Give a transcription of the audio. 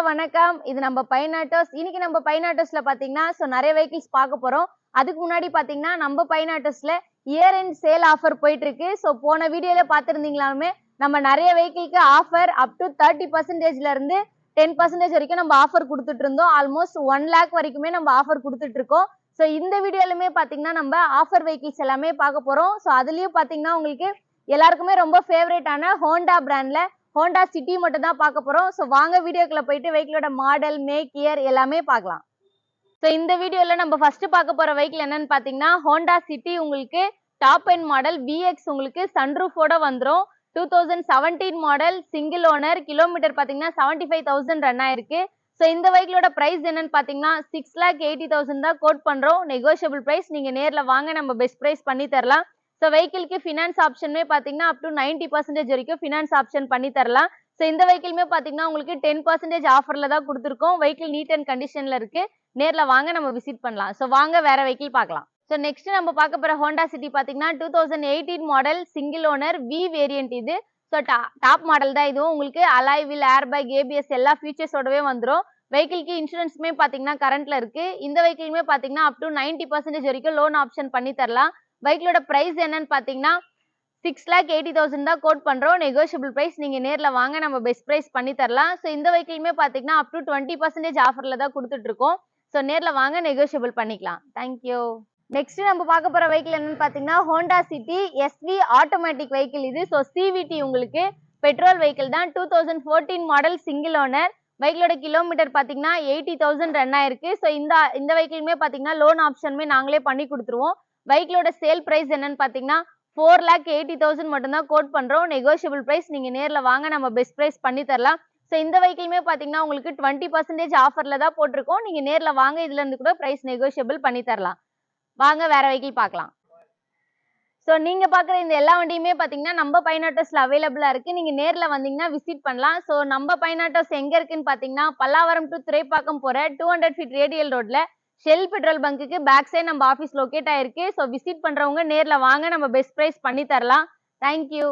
வணக்கம். இது நம்ம பைனாட்டோஸ். இன்னைக்கு நம்ம பைனாட்டோஸ்ல பாத்தீங்கன்னா, நிறைய வெஹிக்கிள்ஸ் பார்க்க போறோம். அதுக்கு முன்னாடி பாத்தீங்கன்னா, நம்ம பைனாட்டோஸ்ல இயர் எண்ட் சேல் ஆஃபர் போயிட்டு இருக்கு. போன வீடியோல பார்த்திருந்தீங்களாலுமே, நம்ம நிறைய வெஹிக்கிள்க்கு ஆஃபர் அப் டு 30% இருந்து 10% வரைக்கும் நம்ம ஆஃபர் குடுத்துட்டு இருந்தோம். ஆல்மோஸ்ட் 1 லேக் வரைக்குமே நம்ம ஆஃபர் குடுத்துட்டு இருக்கோம். இந்த வீடியோலுமே பாத்தீங்கன்னா, நம்ம ஆஃபர் வெஹிக்கிள்ஸ் எல்லாமே பார்க்க போறோம். அதுலயும் பாத்தீங்கன்னா, உங்களுக்கு எல்லாருக்குமே ரொம்ப ஃபேவரட்டான ஹோண்டா பிராண்ட்ல ஹோண்டா சிட்டி மட்டும் தான் பார்க்க போறோம். வாங்க வீடியோக்குள்ள போயிட்டு வெஹிக்கிளோட மாடல், மேக், இயர் எல்லாமே பார்க்கலாம். இந்த வீடியோல நம்ம ஃபர்ஸ்ட் பார்க்க போற வெஹிக்கிள் என்னன்னு பாத்தீங்கன்னா, ஹோண்டா சிட்டி உங்களுக்கு டாப் எண்ட் மாடல் விஎக்ஸ் உங்களுக்கு சன்ரூஃபோட வந்துரும். 2017 மாடல் சிங்கிள் ஓனர். கிலோமீட்டர் பாத்தீங்கன்னா 75,000 ரன் ஆயிருக்கு. இந்த வெஹிக்கிளோட பிரைஸ் என்னன்னு பாத்தீங்கன்னா 6,80,000 தான் கோட் பண்றோம். Negotiable price. நீங்க நேர்ல வாங்க, நம்ம பெஸ்ட் பிரைஸ் பண்ணி தரலாம். வெஹிக்கிள்க்கு ஃபினான்ஸ் ஆப்ஷனுமே பாத்தீங்கன்னா அப் டு 90% வரைக்கும் ஃபினான்ஸ் ஆப்ஷன் பண்ணி தரலாம். இந்த வெஹிக்கிளுமே பாத்தீங்கன்னா உங்களுக்கு 10% ஆஃபர்ல தான் கொடுத்துருக்கோம். வெஹிக்கிள் நீட் அண்ட் கண்டிஷன்ல இருக்கு. நேர்ல வாங்க, நம்ம விசிட் பண்ணலாம். வாங்க வேற வெஹிக்கிள் பார்க்கலாம். நெக்ஸ்ட் நம்ம பார்க்க போற ஹோண்டா சிட்டி பாத்தீங்கன்னா 2018 model single owner V variant இது. டாப் மாடல் தான் இதுவும். உங்களுக்கு alloy wheel, air bag, ABS எல்லா ஃபீச்சர்ஸோடவே வந்துடும். வெஹிக்கிள்க்கு இன்சூரன்ஸுமே பாத்தீங்கன்னா கரண்ட்ல இருக்கு. இந்த வெஹிக்கிளுமே பாத்தீங்கன்னா அப் டு 90% வரைக்கும் லோன் ஆப்ஷன் பண்ணி தரலாம். வெஹிக்கிளோட பிரைஸ் என்னன்னு பாத்தீங்கன்னா 6,80,000 தான் கோட் பண்றோம். Negotiable price. நீங்க நேர்ல வாங்க, நம்ம பெஸ்ட் பிரைஸ் பண்ணி தரலாம். இந்த வெஹிக்கிளுமே பாத்தீங்கன்னா அப் டு 20% ஆஃபர்ல தான் கொடுத்துட்டு இருக்கோம். நேர்ல வாங்க, நெகோஷியபிள் பண்ணிக்கலாம். தேங்க்யூ. நெக்ஸ்ட் நம்ம பார்க்க போற வெஹிக்கிள் என்னன்னு பாத்தீங்கன்னா Honda City SV automatic vehicle இது. சிவிடி உங்களுக்கு பெட்ரோல் வெஹிக்கிள் தான். 2014 மாடல் சிங்கிள் ஓனர். வெஹிக்கிளோட கிலோமீட்டர் பாத்தீங்கன்னா 80,000 ரன் ஆயிருக்கு. இந்த வெஹிக்கிளுமே பாத்தீங்கன்னா லோன் ஆப்ஷனுமே நாங்களே பண்ணி கொடுத்துருவோம். வெஹிக்கிளோட சேல் பிரைஸ் என்னன்னு பாத்தீங்கன்னா 4,80,000 மட்டும் தான் கோட் பண்றோம். Negotiable price. நீங்க நேர்ல வாங்க, நம்ம பெஸ்ட் பிரைஸ் பண்ணி தரலாம். இந்த வெஹிக்கிளுமே பாத்தீங்கன்னா உங்களுக்கு 20% ஆஃபர்ல தான் போட்டிருக்கோம். நீங்க நேர்ல வாங்க, இதுல இருந்து கூட பிரைஸ் நெகோஷியபிள் பண்ணி தரலாம். வாங்க வேற வெஹிக்கிள் பார்க்கலாம். நீங்க பாக்குற இந்த எல்லா வண்டியுமே பாத்தீங்கன்னா நம்ம பைனாட்டோஸ்ல அவைலபிளா இருக்கு. நீங்க நேர்ல வந்தீங்கன்னா விசிட் பண்ணலாம். நம்ம பைனாட்டோஸ் எங்க இருக்குன்னு பாத்தீங்கன்னா பல்லாவரம் டு துறைப்பாக்கம் போற 200 ஃபீட் ரேடியல் ரோட்ல ஷெல் பெட்ரோல் பங்குக்கு பேக் சைடு நம்ம ஆஃபீஸ் லொகேட் ஆயிருக்கு. விசிட் பண்றவங்க நேர்ல வாங்க, நம்ம பெஸ்ட் பிரைஸ் பண்ணி தரலாம். தேங்க்யூ.